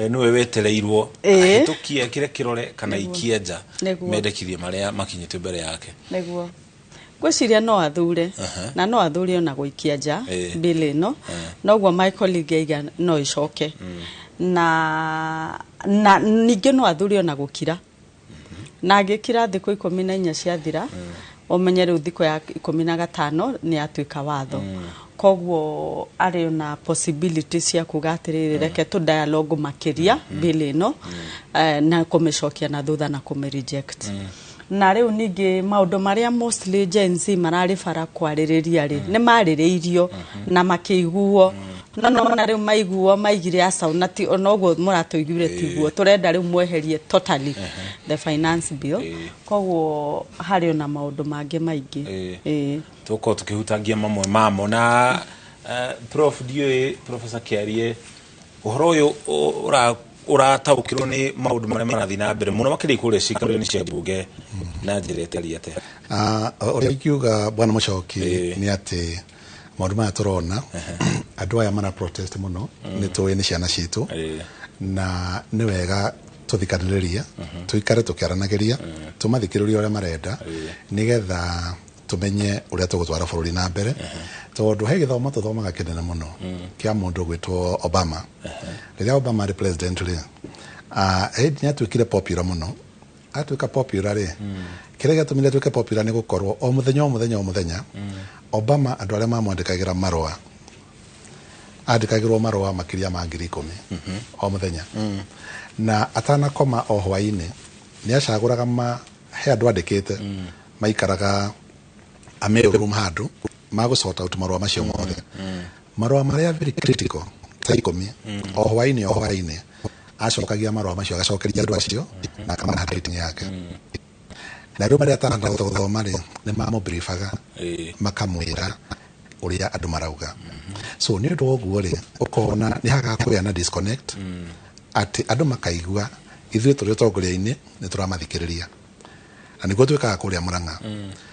niwe wetereirwo ahitukie kire kirore kana ikienja mendekithie maria makinyite mbere yake neguo gwiciria no athure na no athure ona guikienja bili no noguo my colleague iga no icoke na ninge no athure ona gukira na agikira thiko 14 ciathira omenye riu thiko ya 15 ni atuika watho koguo ari ona possibility cia kugatirire reke tu dialogue makiria bili no na kumicokia na thutha na kumireject na riu ningi maundu maria mostly Gen Z marari fara kwaririria ri ni maririirio na makiguo no na riu maiguo maigire asa na ti onoguo muratuigire tiguo turenda riu mweherie totally the finance bill koguo hari ona maundu mangi maingi tuko tukihutangia mamwe mamo na prof dio professor Kiarie uhoro uyu urataukirwo ni maundu maria marathi na mbere muno makiri kure cikaro ni cia bunge na njirete ariate uri kiuga bwana Muchoki ni ati maundu maya turona andu aya mara protest muno ni tuwe ni ciana citu na ni wega tuthikaniriria tuikare tukiaranagiria tumathikiriria uria marenda nigetha tumenye uria tugutwara bururi na mbere tondu he githomo tuthomaga kinene muno kia mundu gwitwo Obama riria Obama ari president ri ni atuikire popular muno atuika popular ri kire gatumire atuike popular ni gukorwo o muthenya Obama andu aria mamwandikagira marua andikagirwo marua makiria ma 10,000 o muthenya na atana koma o hwaini ni acaguraga he andu andikite maikaraga amerum handu magusota out marua macio mothe marua maria very critical ta 10 o hwaini acokagia marua macio agacokeria andu acio na kama handwriting yake na riu maria atana guthoma ri ni mamubriefaga makamwira uria andu marauga so ni undu oguo ri ukona ni hagakuya na disconnect ati andu makaigua ithuĩ turi utongoria-ini ni turamathikiriria na niguo twikaga kuria Murang'a